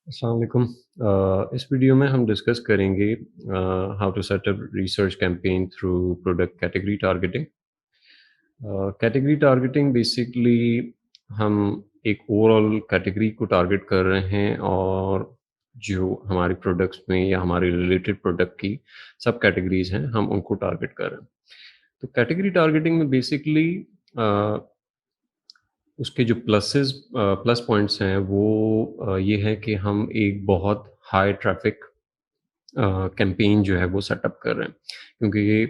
अस्सलाम वालेकुम। इस वीडियो में हम डिस्कस करेंगे how to set up research campaign through product category targeting. Category targeting basically हम एक ओवरऑल कैटेगरी को टारगेट कर रहे हैं और जो हमारे प्रोडक्ट्स में या हमारे रिलेटेड प्रोडक्ट की सब कैटेगरीज हैं हम उनको टारगेट कर रहे हैं। तो कैटेगरी टारगेटिंग में बेसिकली उसके जो प्लस पॉइंट्स हैं वो ये है कि हम एक बहुत हाई ट्रैफ़िक कैंपेन जो है वो सेटअप कर रहे हैं। क्योंकि ये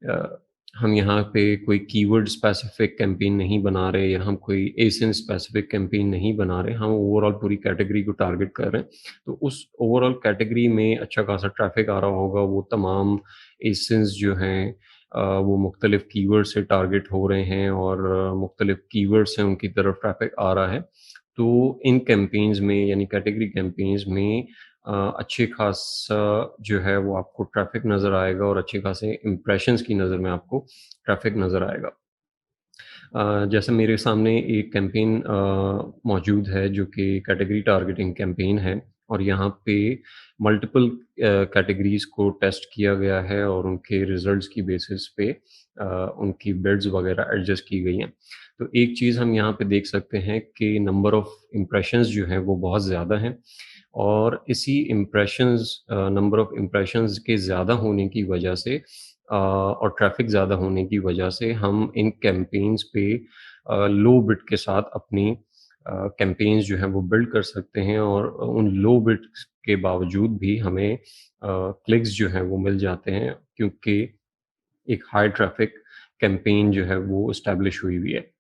अ, हम यहाँ पे कोई कीवर्ड स्पेसिफ़िक कैंपेन नहीं बना रहे या हम कोई एसियन स्पेसिफ़िक कैंपेन नहीं बना रहे, हम ओवरऑल पूरी कैटेगरी को टारगेट कर रहे हैं। तो उस ओवरऑल कैटेगरी में अच्छा खासा ट्रैफ़िक आ रहा होगा, वो तमाम एसियन्स जो हैं वो मुख्तलिफ़ कीवर्ड से टारगेट हो रहे हैं और मुख्तलिफ़ कीवर्ड से उनकी तरफ ट्रैफ़िक आ रहा है। तो इन कैंपेन्स में यानी कैटेगरी कैंपेन्स में अच्छे खासा जो है वो आपको ट्रैफ़िक नज़र आएगा और अच्छे खासे इम्प्रेशंस की नज़र में आपको ट्रैफ़िक नज़र आएगा। जैसे मेरे सामने एक कैंपेन मौजूद है जो कि कैटेगरी टारगेटिंग कैंपेन है और यहाँ पे मल्टीपल कैटेगरीज़ को टेस्ट किया गया है और उनके रिज़ल्ट्स की बेसिस पे उनकी बिड्स वग़ैरह एडजस्ट की गई हैं। तो एक चीज़ हम यहाँ पे देख सकते हैं कि नंबर ऑफ़ इम्प्रेशंस जो हैं वो बहुत ज़्यादा हैं और इसी नंबर ऑफ़ इम्प्रेशंस के ज़्यादा होने की वजह से और ट्रैफ़िक ज़्यादा होने की वजह से हम इन कैंपेन्स पे लो बिड के साथ अपनी कैंपेन्स जो हैं वो बिल्ड कर सकते हैं और उन लो बिड्स के बावजूद भी हमें क्लिक्स जो हैं वो मिल जाते हैं क्योंकि एक हाई ट्रैफ़िक कैंपेन जो है वो एस्टेब्लिश हुई हुई है।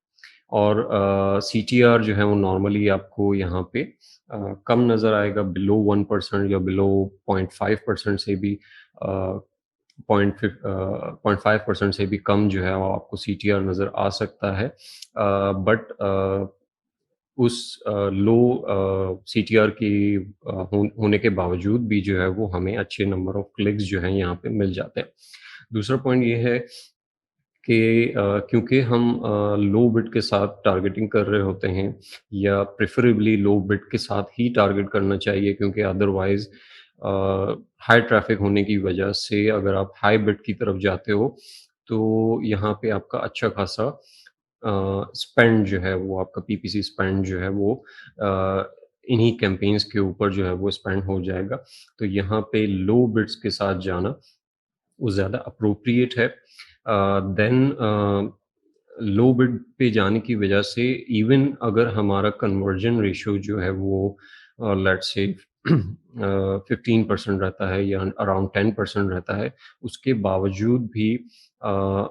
और सीटीआर जो है वो नॉर्मली आपको यहाँ पे कम नज़र आएगा बिलो 1% या बिलो 0.5% से भी 0.5% से भी कम जो है वो आपको सीटीआर नज़र आ सकता है। बट उस लो सीटीआर की होने के बावजूद भी जो है वो हमें अच्छे नंबर ऑफ क्लिक्स जो हैं यहाँ पे मिल जाते हैं। दूसरा पॉइंट ये है कि क्योंकि हम लो बिड के साथ टारगेटिंग कर रहे होते हैं या प्रेफ़रेबली लो बिड के साथ ही टारगेट करना चाहिए क्योंकि अदरवाइज़ हाई ट्रैफ़िक होने की वजह से अगर आप हाई बिड की तरफ जाते हो, तो यहाँ पे आपका अच्छा खासा स्पेंड जो है वो आपका पीपीसी स्पेंड जो है वो इन्हीं कैंपेन्स के ऊपर जो है वो स्पेंड हो जाएगा। तो यहाँ पे लो बिड्स के साथ जाना वो ज़्यादा एप्रोप्रिएट है। देन लो बिड पे जाने की वजह से इवन अगर हमारा कन्वर्जन रेशियो जो है वो लेट्स से 15% रहता है या अराउंड 10% रहता है, उसके बावजूद भी अ,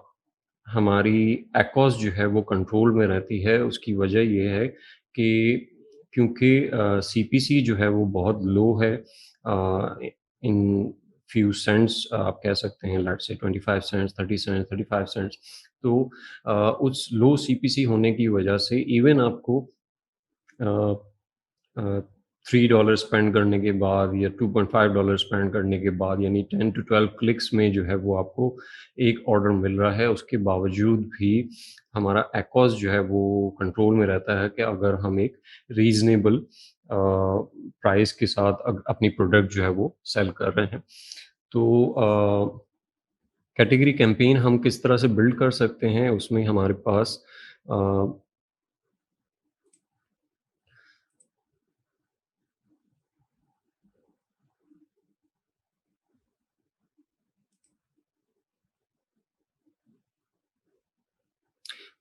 हमारी एक्ॉस जो है वो कंट्रोल में रहती है। उसकी वजह ये है कि क्योंकि सीपीसी जो है वो बहुत लो है इन फ्यू सेंट्स आप कह सकते हैं let's say 25 cents, 30 cents, 35 cents. तो उस लो सीपीसी होने की वजह से इवन आपको अ अ, $3 स्पेंड करने के बाद या $2.5 स्पेंड करने के बाद यानी 10 टू 12 क्लिक्स में जो है वो आपको एक ऑर्डर मिल रहा है। उसके बावजूद भी हमारा एक्ॉस जो है वो कंट्रोल में रहता है कि अगर हम एक रीज़नेबल प्राइस के साथ अपनी प्रोडक्ट जो है वो सेल कर रहे हैं। तो कैटेगरी कैंपेन हम किस तरह से बिल्ड कर सकते हैं उसमें हमारे पास अ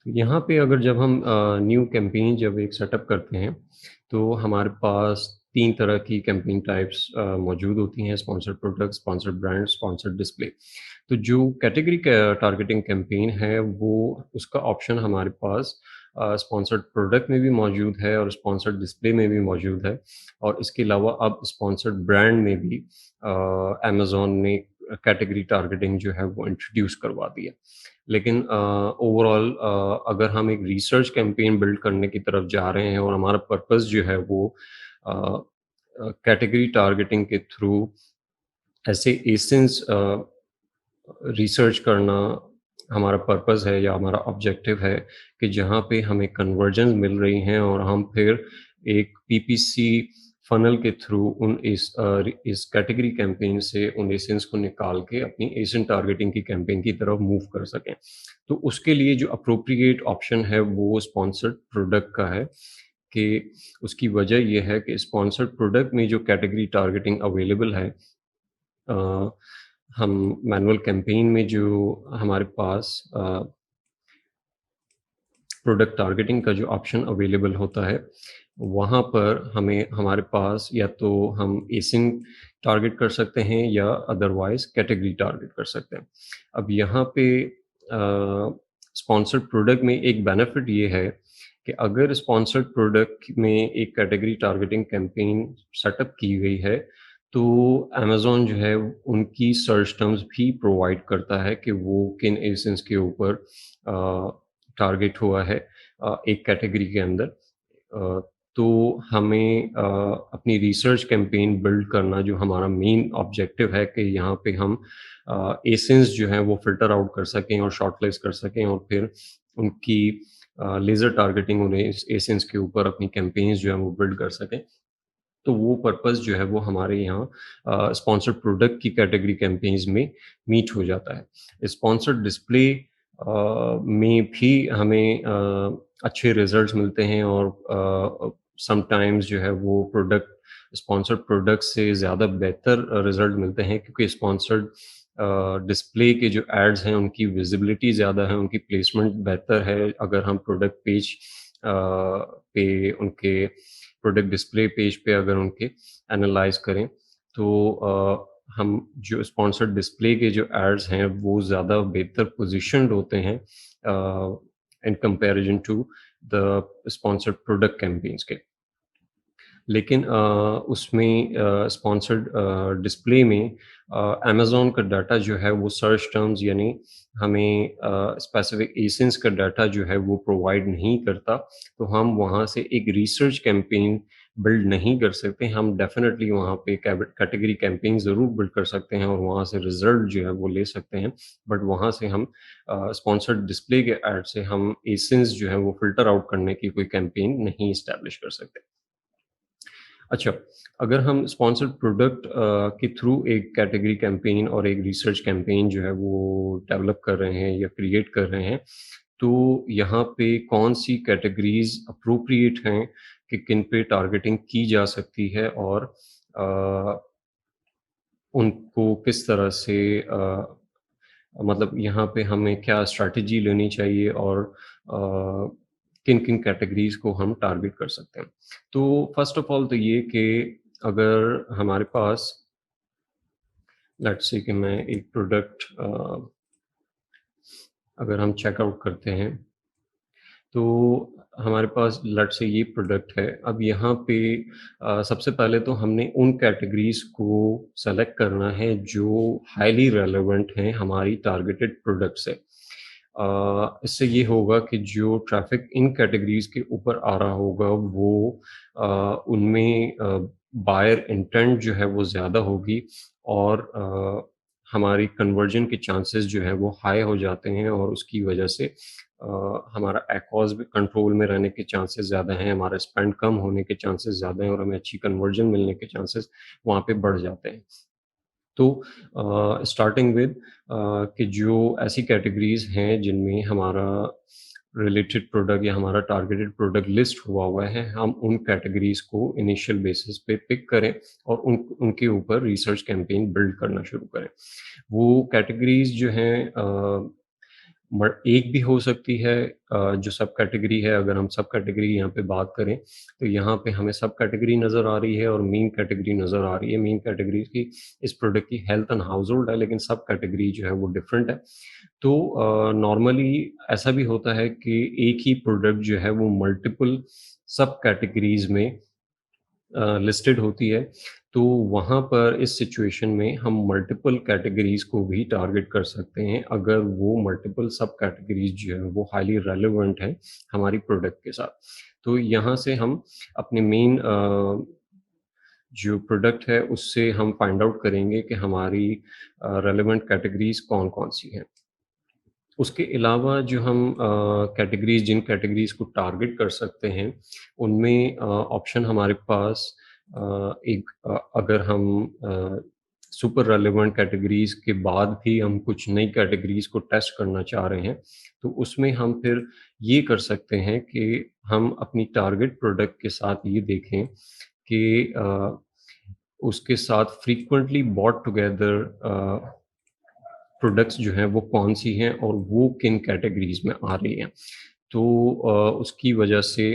यहाँ पे अगर जब हम न्यू कैंपेन जब एक सेटअप करते हैं, तो हमारे पास 3 तरह की कैंपेन टाइप्स मौजूद होती हैं, sponsored product, sponsored brand, sponsored display. तो जो कैटेगरी टारगेटिंग कैंपेन है, वो उसका ऑप्शन हमारे पास स्पॉन्सर्ड प्रोडक्ट में भी मौजूद है और स्पॉन्सर्ड डिस्प्ले में भी मौजूद है और इसके अलावा अब स्पॉन्सर्ड ब्रांड में भी अमेज़न ने कैटेगरी टारगेटिंग जो है वो इंट्रोड्यूस करवा दी है। लेकिन ओवरऑल अगर हम एक रिसर्च कैंपेन बिल्ड करने की तरफ जा रहे हैं और हमारा पर्पस जो है वो अ कैटेगरी टारगेटिंग के थ्रू ऐसे एसेंस रिसर्च करना हमारा पर्पस है या हमारा ऑब्जेक्टिव है कि जहाँ पे हमें कन्वर्जन्स मिल रही हैं और हम फिर एक पीपीसी फ़नल के थ्रू इस कैटेगरी कैंपेन से उन एसेंस को निकाल के अपनी एजेंट टारगेटिंग की कैंपेन की तरफ मूव कर सकें। तो उसके लिए जो एप्रोप्रिएट ऑप्शन है वो स्पॉन्सर्ड प्रोडक्ट का है कि उसकी वजह ये है कि स्पॉन्सर्ड प्रोडक्ट में जो कैटेगरी टारगेटिंग अवेलेबल है, अ, हम मैनुअल कैंपेन में जो हमारे पास प्रोडक्ट टारगेटिंग का जो ऑप्शन अवेलेबल होता है, वहाँ पर हमें हमारे पास या तो हम एसिन टारगेट कर सकते हैं या अदरवाइज़ कैटेगरी टारगेट कर सकते हैं। अब यहाँ पे स्पॉन्सर्ड प्रोडक्ट में एक बेनिफिट ये है कि अगर स्पॉन्सर्ड प्रोडक्ट में एक कैटेगरी टारगेटिंग कैंपेन सेटअप की गई है, तो अमेज़न जो है उनकी सर्च टर्म्स भी प्रोवाइड करता है कि वो किन एजेंट्स के ऊपर टारगेट हुआ है एक कैटेगरी के अंदर। तो हमें अपनी रिसर्च कैंपेन बिल्ड करना जो हमारा मेन ऑब्जेक्टिव है कि यहाँ पे हम एसेंस जो हैं वो फ़िल्टर आउट कर सकें और शॉर्टलिस्ट कर सकें और फिर उनकी लेज़र टारगेटिंग उन्हें इस एसेंस के ऊपर अपनी कैंपेन्स जो हैं वो बिल्ड कर सकें। तो वो पर्पज़ जो है वो हमारे यहाँ स्पॉन्सर्ड प्रोडक्ट की कैटेगरी कैंपेन्स में मीट हो जाता है। स्पॉन्सर्ड डिस्प्ले में भी हमें अच्छे रिज़ल्ट्स मिलते हैं और समटाइम्स जो है वो प्रोडक्ट स्पॉन्सर्ड प्रोडक्ट से ज़्यादा बेहतर रिज़ल्ट मिलते हैं क्योंकि स्पॉन्सर्ड डिस्प्ले के जो एड्स हैं उनकी विज़िबिलिटी ज़्यादा है, उनकी प्लेसमेंट बेहतर है। अगर हम प्रोडक्ट पेज पे उनके प्रोडक्ट डिस्प्ले पेज पे अगर उनके एनालाइज़ करें, तो हम जो स्पॉन्सर्ड डिस्प्ले के जो एड्स हैं, वो ज़्यादा बेहतर पोज़ीशन्ड होते हैं in comparison to the sponsored product campaigns के। लेकिन उसमें स्पॉन्सर्ड डिस्प्ले में अमेज़न का डाटा जो है वो सर्च टर्म्स यानी हमें स्पेसिफ़िक एसेंस का डाटा जो है वो प्रोवाइड नहीं करता, तो हम वहाँ से एक रिसर्च कैंपेन बिल्ड नहीं कर सकते। हम डेफ़िनेटली वहाँ पे कैटेगरी कैंपेन ज़रूर बिल्ड कर सकते हैं और वहाँ से रिज़ल्ट जो है वो ले सकते हैं। बट वहाँ से हम स्पॉन्सर्ड डिस्प्ले के ऐड से हम एसेंस जो है वो फ़िल्टर आउट करने की कोई कैंपेन नहीं एस्टैब्लिश कर सकते। अच्छा, अगर हम स्पॉन्सर्ड प्रोडक्ट के थ्रू एक कैटेगरी कैंपेन और एक रिसर्च कैंपेन जो है वो डेवलप कर रहे हैं या क्रिएट कर रहे हैं, तो यहाँ पे कौन-सी कैटेगरीज़ एप्रोप्रिएट हैं कि किन पे टारगेटिंग की जा सकती है और अ, उनको किस तरह से मतलब यहाँ पे हमें क्या स्ट्रैटेजी लेनी चाहिए और किन-किन कैटेगरीज़ को हम टारगेट कर सकते हैं। तो फ़र्स्ट ऑफ ऑल तो ये कि अगर हमारे पास लेट्स से कि मैं एक प्रोडक्ट अगर हम चेकआउट करते हैं, तो हमारे पास लेट्स से ये प्रोडक्ट है। अब यहाँ पे सबसे पहले तो हमने उन कैटेगरीज़ को सेलेक्ट करना है जो हाइली रेलेवेंट हैं हमारी टारगेटेड प्रोडक्ट से। इससे ये होगा कि जो ट्रैफ़िक इन कैटेगरीज़ के ऊपर आ रहा होगा वो उनमें बायर इंटेंट जो है वो ज़्यादा होगी और हमारी कन्वर्जन के चांसेस जो हैं वो हाई हो जाते हैं और उसकी वजह से हमारा एकोज़ भी कंट्रोल में रहने के चांसेस ज़्यादा हैं, हमारा स्पेंड कम होने के चांसेस ज़्यादा हैं और हमें अच्छी कन्वर्जन मिलने के चांसेस वहाँ पे बढ़ जाते हैं। तो स्टार्टिंग विद कि जो ऐसी कैटेगरीज़ हैं जिनमें हमारा रिलेटेड प्रोडक्ट या हमारा टारगेटेड प्रोडक्ट लिस्ट हुआ हुआ है, हम उन कैटेगरीज़ को इनिशियल बेसिस पे पिक करें और उनके ऊपर रिसर्च कैंपेन बिल्ड करना शुरू करें। वो कैटेगरीज़ जो हैं एक भी हो सकती है जो सब कैटेगरी है अगर हम सब कैटेगरी यहाँ पे बात करें, तो यहाँ पे हमें सब कैटेगरी नज़र आ रही है और मेन कैटेगरी नज़र आ रही है। मेन कैटेगरी की इस प्रोडक्ट की हेल्थ एंड हाउसहोल्ड है, लेकिन सब कैटेगरी जो है वो डिफरेंट है। तो नॉर्मली ऐसा भी होता है कि एक ही प्रोडक्ट जो है वो मल्टीपल सब कैटेगरीज़ में लिस्टेड होती है, तो वहाँ पर इस सिचुएशन में हम मल्टीपल कैटेगरीज़ को भी टारगेट कर सकते हैं, अगर वो मल्टीपल सब कैटेगरीज़ जो हैं, वो हाइली रेलेवेंट हैं हमारी प्रोडक्ट के साथ। तो यहाँ से हम अपने मेन जो प्रोडक्ट है, उससे हम फाइंड आउट करेंगे कि हमारी रेलेवेंट कैटेगरीज़ कौन-कौन सी हैं। उसके अलावा जो हम जिन कैटेगरीज़ को टारगेट कर सकते हैं, उनमें ऑप्शन हमारे पास अगर हम सुपर रेलेवेंट कैटेगरीज़ के बाद भी हम कुछ नई कैटेगरीज़ को टेस्ट करना चाह रहे हैं, तो उसमें हम फिर ये कर सकते हैं कि हम अपनी टारगेट प्रोडक्ट के साथ ये देखें कि उसके साथ फ्रीक्वेंटली बॉट टुगेदर प्रोडक्ट्स जो हैं वो कौन-सी हैं और वो किन कैटेगरीज़ में आ रही हैं। तो उसकी वजह से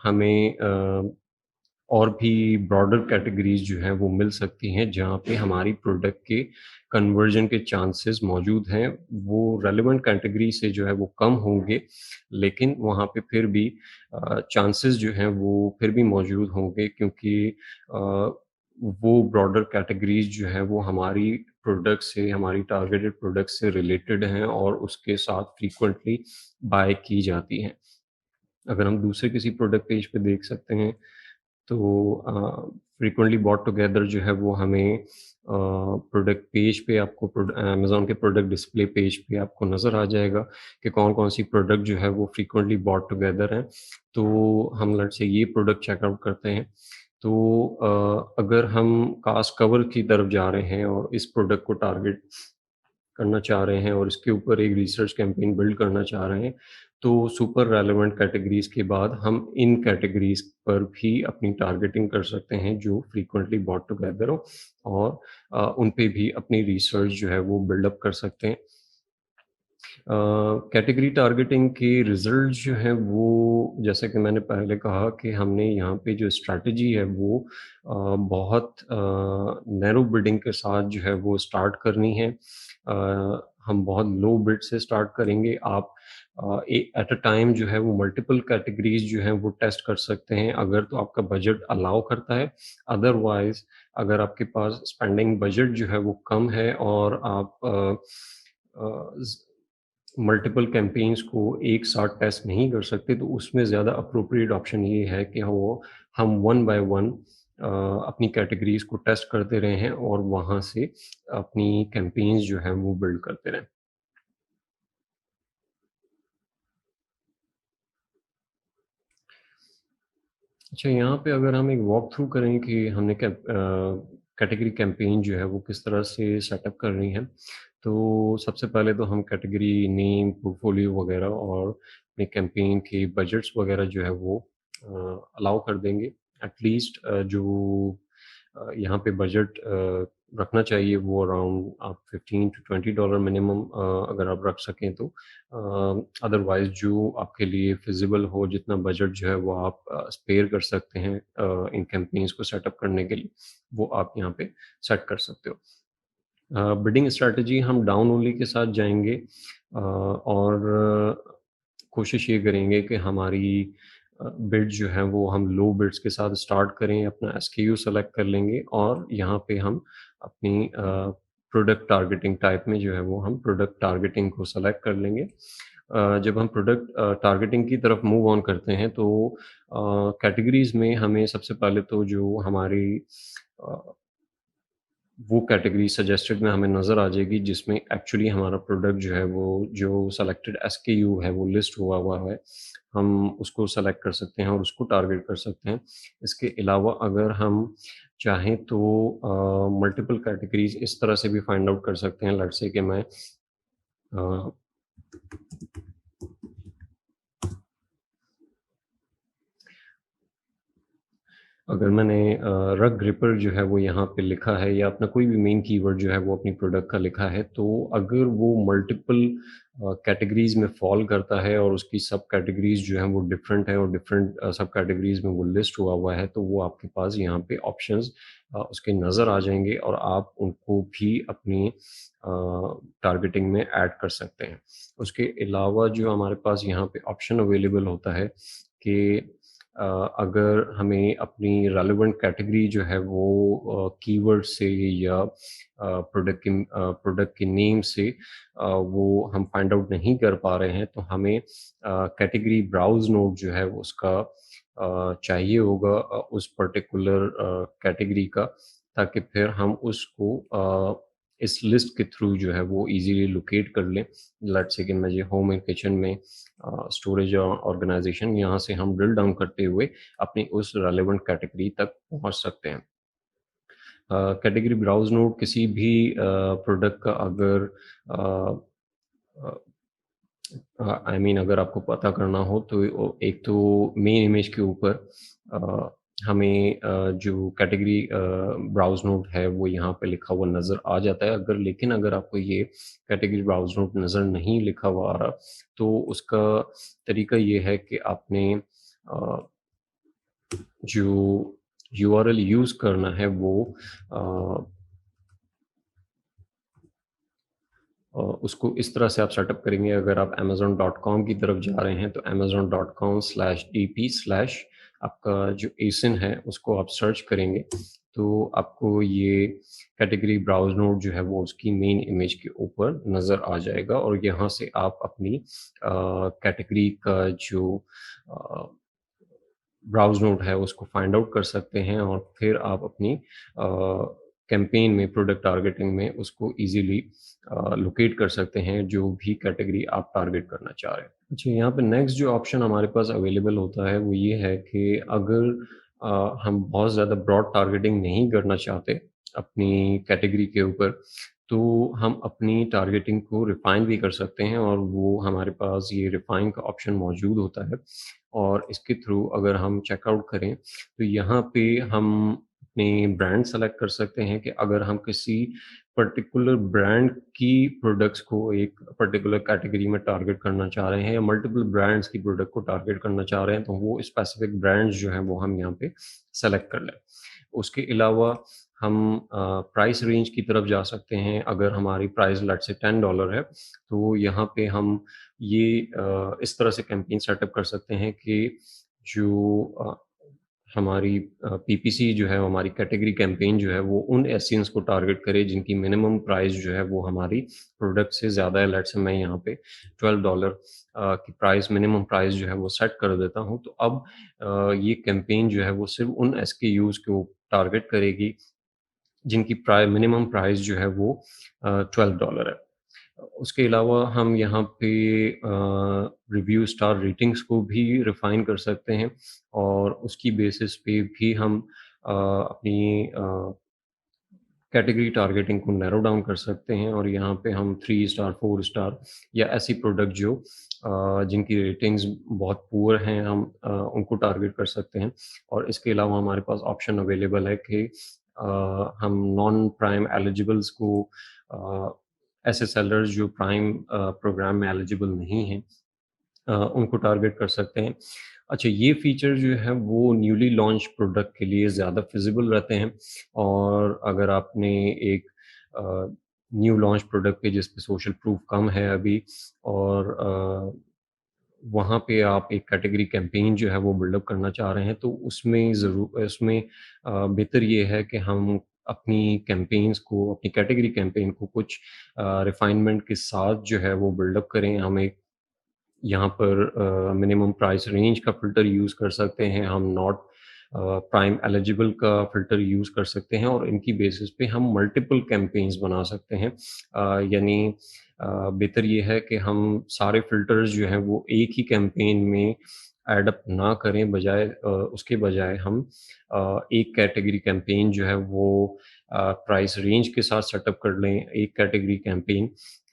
हमें और भी ब्रॉडर कैटेगरीज़ जो हैं वो मिल सकती हैं, जहाँ पे हमारी प्रोडक्ट के कन्वर्जन के चांसेस मौजूद हैं। वो रेलेवेंट कैटेगरी से जो है वो कम होंगे, लेकिन वहाँ पे फिर भी चांसेस जो हैं वो फिर भी मौजूद होंगे क्योंकि अ, वो ब्रॉडर कैटेगरीज़ जो हैं वो हमारी प्रोडक्ट से हमारी टारगेटेड प्रोडक्ट से रिलेटेड हैं और उसके साथ फ्रीक्वेंटली बाय की जाती हैं। अगर हम दूसरे किसी प्रोडक्ट पेज पे देख सकते हैं तो फ्रीक्वेंटली बॉट टुगेदर जो है वो हमें प्रोडक्ट पेज पे आपको अमेज़न के प्रोडक्ट डिस्प्ले पेज पे आपको नज़र आ जाएगा कि कौन-कौन सी प्रोडक्ट जो है वो फ्रीक्वेंटली बॉट टुगेदर हैं। तो हम लेट्स से ये प्रोडक्ट चेकआउट करते हैं। तो अगर हम कास्ट कवर की तरफ जा रहे हैं और इस प्रोडक्ट को टारगेट करना चाह रहे हैं और इसके ऊपर एक रिसर्च कैंपेन बिल्ड करना चाह रहे हैं, तो सुपर रेलेवेंट कैटेगरीज़ के बाद हम इन कैटेगरीज़ पर भी अपनी टारगेटिंग कर सकते हैं जो फ्रीक्वेंटली बॉट टुगेदर हो और उन पे भी अपनी रिसर्च जो है वो बिल्ड अप कर सकते हैं। कैटेगरी टारगेटिंग के रिज़ल्ट जो हैं वो जैसा कि मैंने पहले कहा कि हमने यहाँ पे जो स्ट्रैटेजी है वो बहुत नैरो बिडिंग के साथ जो है वो स्टार्ट करनी है। हम बहुत लो बिड से स्टार्ट करेंगे। आप एट अ टाइम जो है वो मल्टीपल कैटेगरीज़ जो हैं वो टेस्ट कर सकते हैं अगर तो आपका बजट अलाउ करता है। अदरवाइज़ अगर आपके पास स्पेंडिंग बजट जो है वो कम है और आप ज़ मल्टीपल कैंपेन्स को एक साथ टेस्ट नहीं कर सकते, तो उसमें ज़्यादा एप्रोप्रिएट ऑप्शन ये है कि हम वन बाय वन अपनी कैटेगरीज़ को टेस्ट करते रहें और वहाँ से अपनी कैंपेन्स जो हैं वो बिल्ड करते रहें। अच्छा, यहाँ पे अगर हम एक वॉक थ्रू करें कि हमने कैटेगरी कैंपेन जो है वो किस तरह से सेटअप करनी है। तो सबसे पहले तो हम कैटेगरी नेम, पोर्टफोलियो वगैरह और अपने कैंपेन के बजट्स वगैरह जो है वो अलाउ कर देंगे। एट लीस्ट यहाँ पे बजट रखना चाहिए वो अराउंड आप 15 टू $20 मिनिमम अगर आप रख सकें तो। अदरवाइज़ जो आपके लिए फ़िज़िबल हो जितना बजट जो है वो आप स्पेयर कर सकते हैं इन कैंपेन्स को सेटअप करने के लिए, वो आप यहाँ पे सेट कर सकते हो। बिडिंग स्ट्रैटेजी हम डाउन ओनली के साथ जाएँगे और कोशिश ये करेंगे कि हमारी बिड जो है वो हम लो बिड्स के साथ स्टार्ट करें, अपना एसकेयू सेलेक्ट कर लेंगे और यहाँ पे हम अपनी प्रोडक्ट टारगेटिंग टाइप में जो है वो हम प्रोडक्ट टारगेटिंग को सेलेक्ट कर लेंगे। जब हम प्रोडक्ट टारगेटिंग की तरफ मूव ऑन करते हैं तो कैटेगरीज़ में हमें सबसे पहले तो जो हमारी अ वो कैटेगरी सजेस्टेड में हमें नज़र आ जाएगी जिसमें एक्चुअली हमारा प्रोडक्ट जो है वो जो सेलेक्टेड एसकेयू है वो लिस्ट हुआ हुआ है। हम उसको सेलेक्ट कर सकते हैं और उसको टारगेट कर सकते हैं। इसके अलावा अगर हम चाहें तो मल्टीपल कैटेगरीज़ इस तरह से भी फाइंड आउट कर सकते हैं लेट्स से कि मैं अ अगर मैंने रग ग्रिपर जो है वो यहाँ पे लिखा है या अपना कोई भी मेन कीवर्ड जो है वो अपनी प्रोडक्ट का लिखा है, तो अगर वो मल्टीपल कैटेगरीज़ में फ़ॉल करता है और उसकी सब कैटेगरीज़ जो हैं वो डिफरेंट है और डिफरेंट सब कैटेगरीज़ में वो लिस्ट हुआ हुआ है, तो वो आपके पास यहाँ पे ऑप्शंस उसके नज़र आ जाएँगे और आप उनको भी अपनी टारगेटिंग में ऐड कर सकते हैं। उसके अलावा जो हमारे पास यहाँ पे ऑप्शन अवेलेबल होता है कि अ, अगर हमें अपनी रेलेवेंट कैटेगरी जो है वो कीवर्ड से या प्रोडक्ट के नेम से वो हम फाइंड आउट नहीं कर पा रहे हैं, तो हमें कैटेगरी ब्राउज़ नोड जो है वो उसका चाहिए होगा उस पर्टिकुलर कैटेगरी का, ताकि फिर हम उसको इस लिस्ट के थ्रू जो है वो ईज़िली लोकेट कर लें। लेट्स से कि मुझे होम एंड किचन में स्टोरेज और ऑर्गेनाइज़ेशन यहाँ से हम ड्रिल डाउन करते हुए अपनी उस रेलेवेंट कैटेगरी तक पहुँच सकते हैं। कैटेगरी ब्राउज़ नोड किसी भी प्रोडक्ट का अगर अ अ आई मीन अगर आपको पता करना हो तो एक तो मेन इमेज के ऊपर अ, हमें जो कैटेगरी ब्राउज़ नोड है वो यहाँ पे लिखा हुआ नज़र आ जाता है। अगर आपको ये कैटेगरी ब्राउज़ नोड नज़र नहीं लिखा हुआ आ रहा, तो उसका तरीका ये है कि आपने जो यूआरएल यूज़ करना है वो अ उसको इस तरह से आप सेटअप करेंगे। अगर आप amazon.com की तरफ जा रहे हैं तो amazon.com/dp/ आपका जो एसिन है उसको आप सर्च करेंगे, तो आपको ये कैटेगरी ब्राउज़ नोड जो है वो उसकी मेन इमेज के ऊपर नज़र आ जाएगा और यहाँ से आप अपनी कैटेगरी का जो अ, ब्राउज़ नोड है उसको फाइंड आउट कर सकते हैं और फिर आप अपनी कैंपेन में प्रोडक्ट टारगेटिंग में उसको ईज़िली लोकेट कर सकते हैं जो भी कैटेगरी आप टारगेट करना चाह रहे हैं। अच्छा, यहाँ पे नेक्स्ट जो ऑप्शन हमारे पास अवेलेबल होता है वो ये है कि अगर हम बहुत ज़्यादा ब्रॉड टारगेटिंग नहीं करना चाहते अपनी कैटेगरी के ऊपर, तो हम अपनी टारगेटिंग को रिफ़ाइन भी कर सकते हैं और वो हमारे पास ये रिफ़ाइन का ऑप्शन मौजूद होता है और इसके थ्रू अगर हम चेकआउट करें, तो यहाँ पे हम अपने ब्रांड सेलेक्ट कर सकते हैं कि अगर हम किसी पर्टिकुलर ब्रांड की प्रोडक्ट्स को एक पर्टिकुलर कैटेगरी में टारगेट करना चाह रहे हैं या मल्टीपल ब्रांड्स की प्रोडक्ट को टारगेट करना चाह रहे हैं, तो वो स्पेसिफिक ब्रांड्स जो हैं वो हम यहाँ पे सेलेक्ट कर लें। उसके अलावा हम प्राइस रेंज की तरफ जा सकते हैं। अगर हमारी प्राइस लेट्स से $10 है, तो यहाँ पे हम ये इस तरह से कैंपेन सेटअप कर सकते हैं कि जो हमारी पीपीसी जो है, हमारी कैटेगरी कैंपेन जो है, वो उन एसईएन्स को टारगेट करे जिनकी मिनिमम प्राइस जो है वो हमारी प्रोडक्ट से ज़्यादा है। लेट्स से मैं यहाँ पे $12 की प्राइस मिनिमम प्राइस जो है वो सेट कर देता हूँ। तो अब ये कैंपेन जो है वो सिर्फ़ उन एसकेयूज़ को टारगेट करेगी जिनकी मिनिमम प्राइस जो है वो $12 है। उसके अलावा हम यहाँ पे रिव्यू स्टार रेटिंग्स को भी रिफ़ाइन कर सकते हैं और उसकी बेसिस पे भी हम अपनी कैटेगरी टारगेटिंग को नैरो डाउन कर सकते हैं और यहाँ पे हम 3 स्टार, 4 स्टार या ऐसी प्रोडक्ट जो जिनकी रेटिंग्स बहुत पुअर हैं, हम उनको टारगेट कर सकते हैं और इसके अलावा हमारे पास ऑप्शन अवेलेबल है कि हम नॉन प्राइम एलिजिबल्स को ऐसे सेलर्स जो प्राइम प्रोग्राम में एलिजिबल नहीं हैं, उनको टारगेट कर सकते हैं। अच्छा, ये फीचर जो है वो न्यूली लॉन्च प्रोडक्ट के लिए ज़्यादा फिज़िबल रहते हैं और अगर आपने एक अ, न्यू लॉन्च प्रोडक्ट पे जिस पे सोशल प्रूफ कम है अभी और वहाँ पे आप एक कैटेगरी कैंपेन जो है वो बिल्डअप करना चाह रहे हैं, तो उसमें बेहतर ये है कि हम अपनी कैंपेन्स को, अपनी कैटेगरी कैंपेन को कुछ रिफ़ाइनमेंट के साथ जो है वो बिल्डअप करें। हम एक यहाँ पर मिनिमम प्राइस रेंज का फ़िल्टर यूज़ कर सकते हैं, हम नॉट प्राइम एलिजिबल का फ़िल्टर यूज़ कर सकते हैं और इनकी बेसिस पे हम मल्टीपल कैंपेन्स बना सकते हैं। यानी बेहतर ये है कि हम सारे फ़िल्टर्स जो हैं वो एक ही कैंपेन में ऐड अप ना करें, उसके बजाय हम एक कैटेगरी कैंपेन जो है वो प्राइस रेंज के साथ सेटअप कर लें, एक कैटेगरी कैंपेन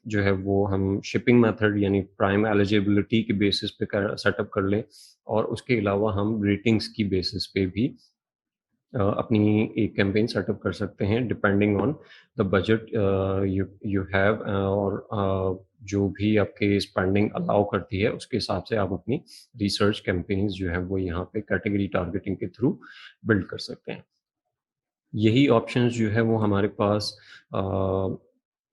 जो है वो हम शिपिंग मेथड यानी प्राइम एलिजिबिलिटी के बेसिस पे सेटअप कर लें और उसके अलावा हम रेटिंग्स की बेसिस पे भी अपनी एक कैंपेन सेटअप कर सकते हैं depending on the budget you you have और जो भी आपके स्पेंडिंग अलाउ करती है उसके हिसाब से आप अपनी रिसर्च कैंपेन्स जो है वो यहाँ पे कैटेगरी टारगेटिंग के थ्रू बिल्ड कर सकते हैं। यही ऑप्शंस जो है वो हमारे पास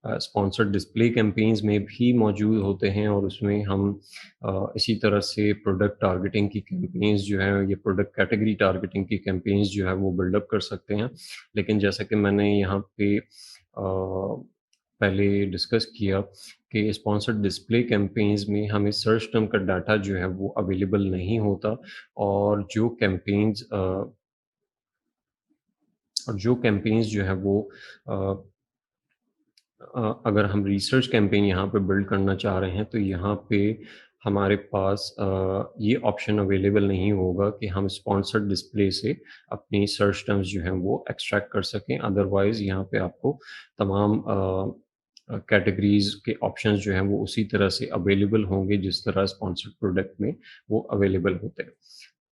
स्पॉन्सर्ड डिस्प्ले कैंपेन्स में भी मौजूद होते हैं और उसमें हम इसी तरह से प्रोडक्ट टारगेटिंग की कैंपेन्स जो है ये प्रोडक्ट कैटेगरी टारगेटिंग की कैंपेन्स जो है वो बिल्डअप कर सकते हैं। लेकिन जैसा कि मैंने यहाँ पे पहले डिस्कस किया कि स्पॉन्सर्ड डिस्प्ले कैंपेन्स में हमें सर्च टर्म का डाटा जो है वो अवेलेबल नहीं होता और जो कैंपेन्स जो हैं वो अ, अगर हम रिसर्च कैंपेन यहाँ पे बिल्ड करना चाह रहे हैं, तो यहाँ पे हमारे पास ये ऑप्शन अवेलेबल नहीं होगा कि हम स्पॉन्सर्ड डिस्प्ले से अपनी सर्च टर्म्स जो हैं वो एक्सट्रैक्ट कर सकें। अदरवाइज़ यहाँ पे आपको तमाम कैटेगरीज़ के ऑप्शंस जो हैं वो उसी तरह से अवेलेबल होंगे जिस तरह स्पॉन्सर्ड प्रोडक्ट में वो अवेलेबल होते हैं।